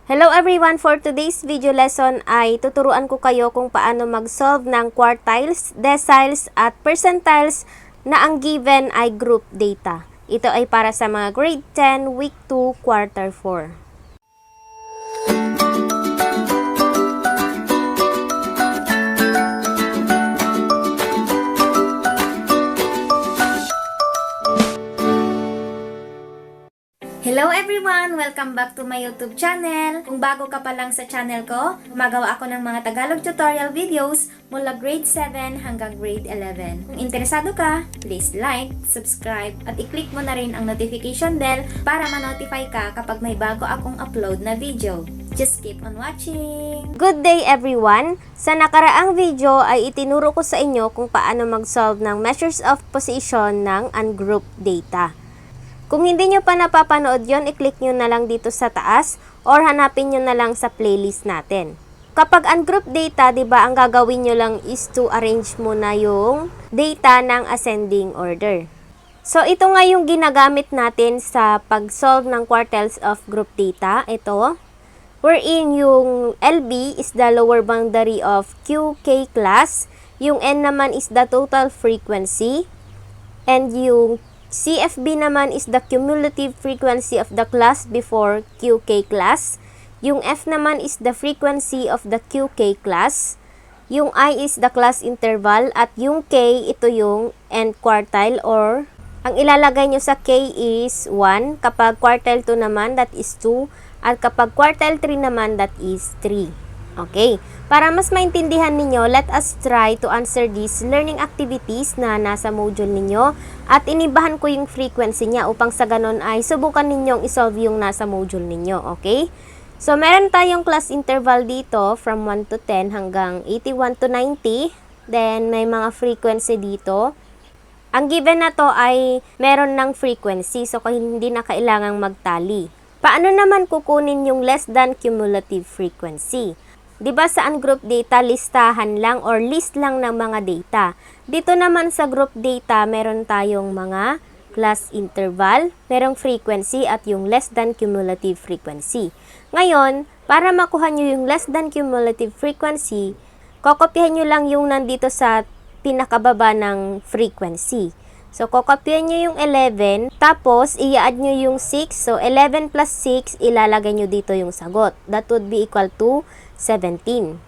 Hello everyone! For today's video lesson ay tuturuan ko kayo kung paano mag-solve ng quartiles, deciles at percentiles na ang given ay group data. Ito ay para sa mga grade 10, week 2, quarter 4. Hello everyone! Welcome back to my YouTube channel. Kung bago ka pa lang sa channel ko, gumagawa ako ng mga Tagalog tutorial videos mula grade 7 hanggang grade 11. Kung interesado ka, please like, subscribe, at i-click mo na rin ang notification bell para ma-notify ka kapag may bago akong upload na video. Just keep on watching! Good day everyone! Sa nakaraang video ay itinuro ko sa inyo kung paano mag-solve ng measures of position ng ungrouped data. Kung hindi nyo pa napapanood yon, i-click nyo na lang dito sa taas or hanapin nyo na lang sa playlist natin. Kapag ungrouped data, diba, ang gagawin nyo lang is to arrange muna yung data ng ascending order. So, ito nga yung ginagamit natin sa pag-solve ng quartiles of group data. Ito, wherein yung LB is the lower boundary of QK class, yung N naman is the total frequency, and yung CFB naman is the cumulative frequency of the class before QK class. Yung F naman is the frequency of the QK class. Yung I is the class interval. At yung K, ito yung nth quartile, or ang ilalagay nyo sa K is 1. Kapag quartile 2 naman, that is 2. At kapag quartile 3 naman, that is 3. Okay, para mas maintindihan ninyo, let us try to answer these learning activities na nasa module ninyo at inibahan ko yung frequency niya upang sa ganon ay subukan ninyong isolve yung nasa module ninyo, okay? So, meron tayong class interval dito from 1 to 10 hanggang 81 to 90. Then, may mga frequency dito. Ang given na to ay meron ng frequency, so hindi na kailangang magtali. Paano naman kukunin yung less than cumulative frequency? Diba sa ungrouped data, listahan lang or list lang ng mga data. Dito naman sa group data, meron tayong mga class interval, merong frequency at yung less than cumulative frequency. Ngayon, para makuha nyo yung less than cumulative frequency, kokopyahin nyo lang yung nandito sa pinakababa ng frequency. So, kokopyahin nyo yung 11, tapos i-add nyo yung 6. So, 11 plus 6, ilalagay nyo dito yung sagot. That would be equal to 17.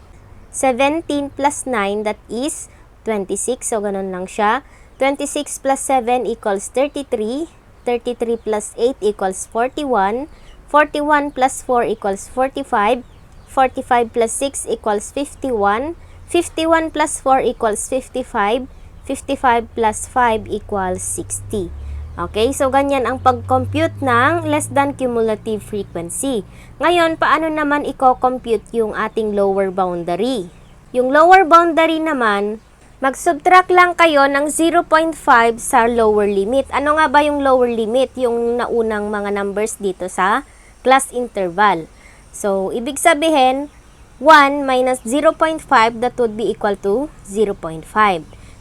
17 plus 9, that is 26. So, ganun lang siya. 26 plus 7 equals 33. 33 plus 8 equals 41. 41 plus 4 equals 45. 45 plus 6 equals 51. 51 plus 4 equals 55. 55 plus 5 equals 60. Okay, so ganyan ang pag-compute ng less than cumulative frequency. Ngayon, paano naman i-compute yung ating lower boundary? Yung lower boundary naman, mag-subtract lang kayo ng 0.5 sa lower limit. Ano nga ba yung lower limit? Yung naunang mga numbers dito sa class interval. So, ibig sabihin, 1 minus 0.5, that would be equal to 0.5.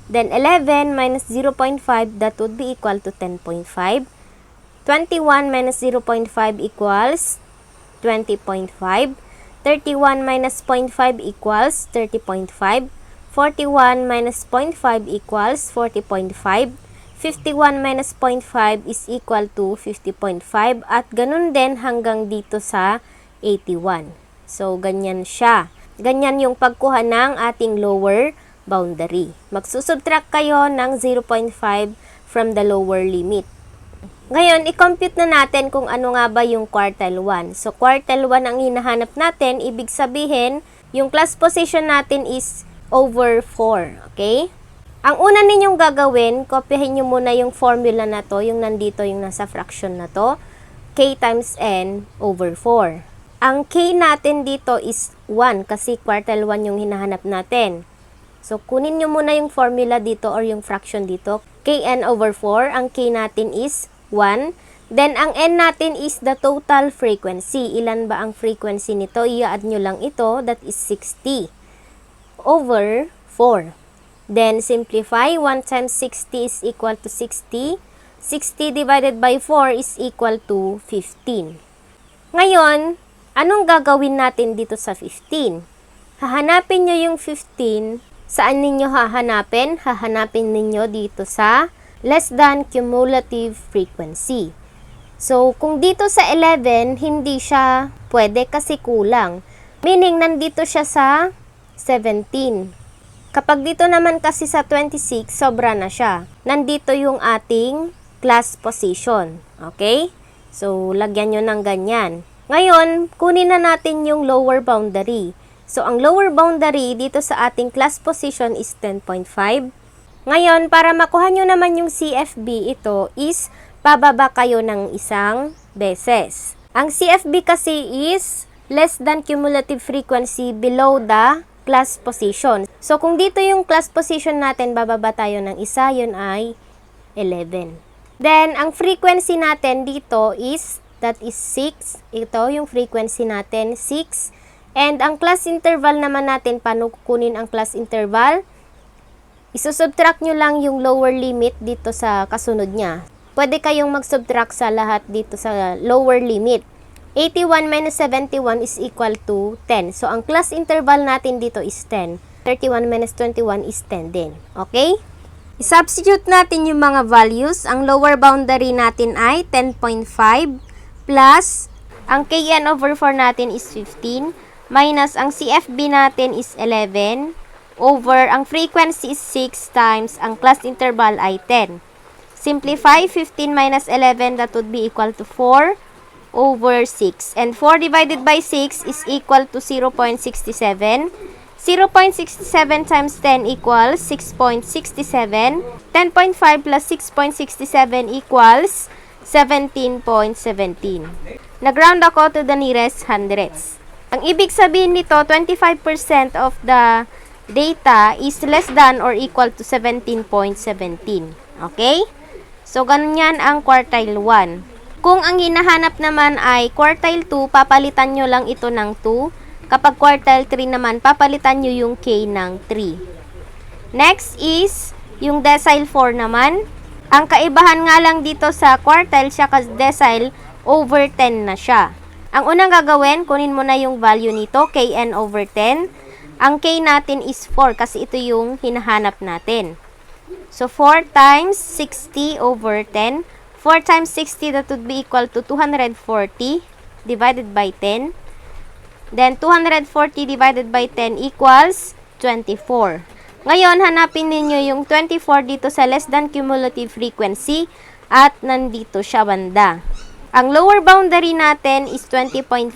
Then 11 minus 0.5, that would be equal to 10.5. 21 minus 0.5 equals 20.5. 31 minus 0.5 equals 30.5. 41 minus 0.5 equals 40.5. 51 minus 0.5 is equal to 50.5. At ganun din hanggang dito sa 81. So, ganyan siya. Ganyan yung pagkuha ng ating lower boundary. Magsusubtract kayo ng 0.5 from the lower limit. Ngayon, i-compute na natin kung ano nga ba yung quartile 1. So, quartile 1 ang hinahanap natin. Ibig sabihin, yung class position natin is over 4. Okay? Ang una ninyong gagawin, kopyahin nyo muna yung formula na to, yung nandito, yung nasa fraction na to. K times N over 4. Ang K natin dito is 1 kasi quartile 1 yung hinahanap natin. So, kunin nyo muna yung formula dito or yung fraction dito. Kn over 4. Ang K natin is 1. Then, ang N natin is the total frequency. Ilan ba ang frequency nito? I-add nyo lang ito. That is 60 over 4. Then, simplify. 1 times 60 is equal to 60. 60 divided by 4 is equal to 15. Ngayon, Anong gagawin natin dito sa 15? Hahanapin nyo yung 15. Saan ninyo hahanapin? Hahanapin ninyo dito sa less than cumulative frequency. So, kung dito sa 11, hindi siya pwede kasi kulang. Meaning, nandito siya sa 17. Kapag dito naman kasi sa 26, sobra na siya. Nandito yung ating class position. Okay? So, lagyan nyo ng ganyan. Ngayon, kunin na natin yung lower boundary. So, ang lower boundary dito sa ating class position is 10.5. Ngayon, para makuha nyo naman yung CFB, ito is bababa kayo ng isang beses. Ang CFB kasi is less than cumulative frequency below the class position. So, kung dito yung class position natin, bababa tayo ng isa, yun ay 11. Then, ang frequency natin dito is, that is 6. Ito, yung frequency natin, 6. And ang class interval naman natin, paano kukunin ang class interval? Isusubtract nyo lang yung lower limit dito sa kasunod niya. Pwede kayong mag-subtract sa lahat dito sa lower limit. 81 minus 71 is equal to 10. So, ang class interval natin dito is 10. 31 minus 21 is 10 din. Okay? I-substitute natin yung mga values. Ang lower boundary natin ay 10.5 plus ang kn over 4 natin is 15 minus ang CFB natin is 11 over ang frequency is 6 times ang class interval ay 10. Simplify 15 minus 11, that would be equal to 4 over 6. And 4 divided by 6 is equal to 0.67. 0.67 times 10 equals 6.67. 10.5 plus 6.67 equals 17.17. Nag-round ako to the nearest hundreds. Ang ibig sabihin nito, 25% of the data is less than or equal to 17.17. Okay? So, ganun yan ang quartile 1. Kung ang hinahanap naman ay quartile 2, papalitan nyo lang ito ng 2. Kapag quartile 3 naman, papalitan nyo yung k ng 3. Next is, yung decile 4 naman. Ang kaibahan nga lang dito sa quartile siya kasi decile, over 10 na siya. Ang unang gagawin, kunin mo na yung value nito, kn over 10. Ang k natin is 4 kasi ito yung hinahanap natin. So, 4 times 60 over 10. 4 times 60, that would be equal to 240 divided by 10. Then, 240 divided by 10 equals 24. Ngayon, hanapin ninyo yung 24 dito sa less than cumulative frequency at nandito siya banda. Ang lower boundary natin is 20.5.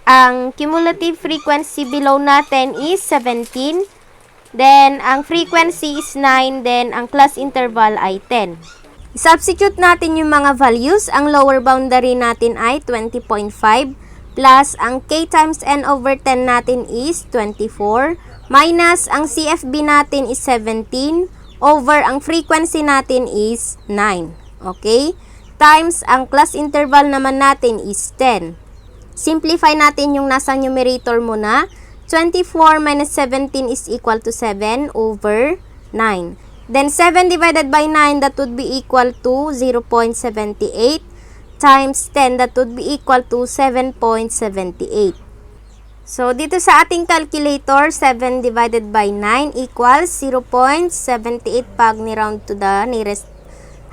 Ang cumulative frequency below natin is 17. Then, ang frequency is 9. Then, ang class interval ay 10. Substitute natin yung mga values. Ang lower boundary natin ay 20.5 plus ang k times n over 10 natin is 24 minus ang CFB natin is 17 over ang frequency natin is 9. Okay? Times ang class interval naman natin is 10. Simplify natin yung nasa numerator muna. 24 minus 17 is equal to 7 over 9. Then, 7 divided by 9, that would be equal to 0.78 times 10, that would be equal to 7.78. So, dito sa ating calculator, 7 divided by 9 equals 0.78 pag ni-round to the nearest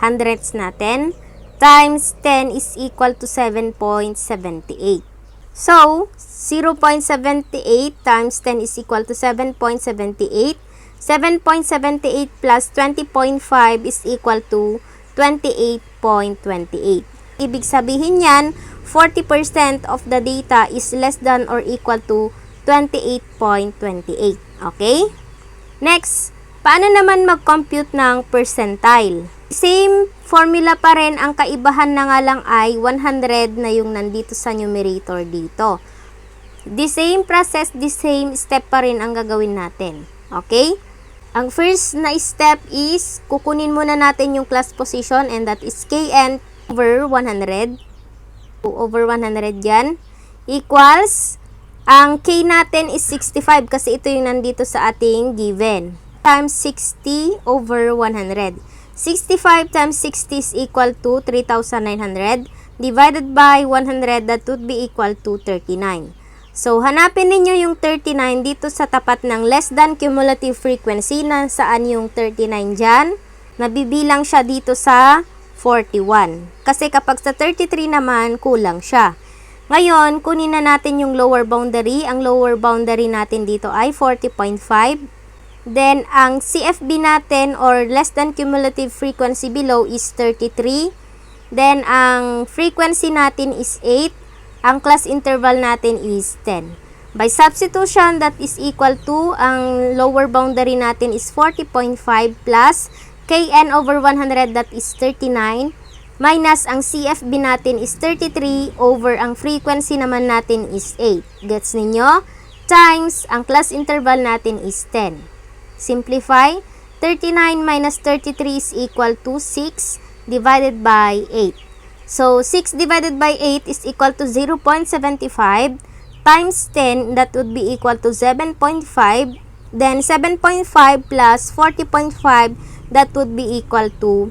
hundreds natin, times 10 is equal to 7.78. So, 0.78 times 10 is equal to 7.78. 7.78 plus 20.5 is equal to 28.28. Ibig sabihin yan, 40% of the data is less than or equal to 28.28. Okay? Next, paano naman mag-compute ng percentile? Same formula pa rin, ang kaibahan na nga lang ay 100 na yung nandito sa numerator dito. The same process, the same step pa rin ang gagawin natin. Okay? Ang first na step is, kukunin muna natin yung class position and that is kn over 100. Over 100 yan. Equals, ang k natin is 65 kasi ito yung nandito sa ating given. Times 60 over 100. 65 times 60 is equal to 3,900. divided by 100, that would be equal to 39. So, hanapin ninyo yung 39 dito sa tapat ng less than cumulative frequency. Saan yung 39 dyan? Nabibilang siya dito sa 41. Kasi kapag sa 33 naman, kulang siya. Ngayon, kunin na natin yung lower boundary. Ang lower boundary natin dito ay 40.5. Then, ang CFB natin or less than cumulative frequency below is 33. Then, ang frequency natin is 8. Ang class interval natin is 10. By substitution, that is equal to, ang lower boundary natin is 40.5 plus Kn over 100, that is 39. Minus ang CFB natin is 33 over ang frequency naman natin is 8. Gets ninyo? Times ang class interval natin is 10. Simplify. 39 minus 33 is equal to 6 divided by 8. So, 6 divided by 8 is equal to 0.75 times 10, that would be equal to 7.5. Then, 7.5 plus 40.5, that would be equal to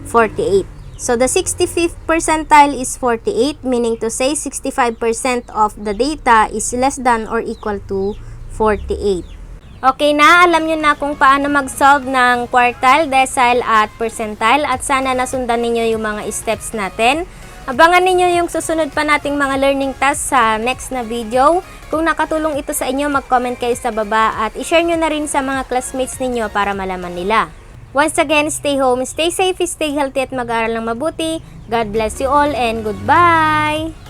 48. So, the 65th percentile is 48, meaning to say 65% of the data is less than or equal to 48. Okay na, alam nyo na kung paano mag-solve ng quartile, decile at percentile at sana nasundan ninyo yung mga steps natin. Abangan ninyo yung susunod pa nating mga learning tasks sa next na video. Kung nakatulong ito sa inyo, mag-comment kayo sa baba at i-share nyo na rin sa mga classmates ninyo para malaman nila. Once again, stay home, stay safe, stay healthy at mag-aral ng mabuti. God bless you all and goodbye!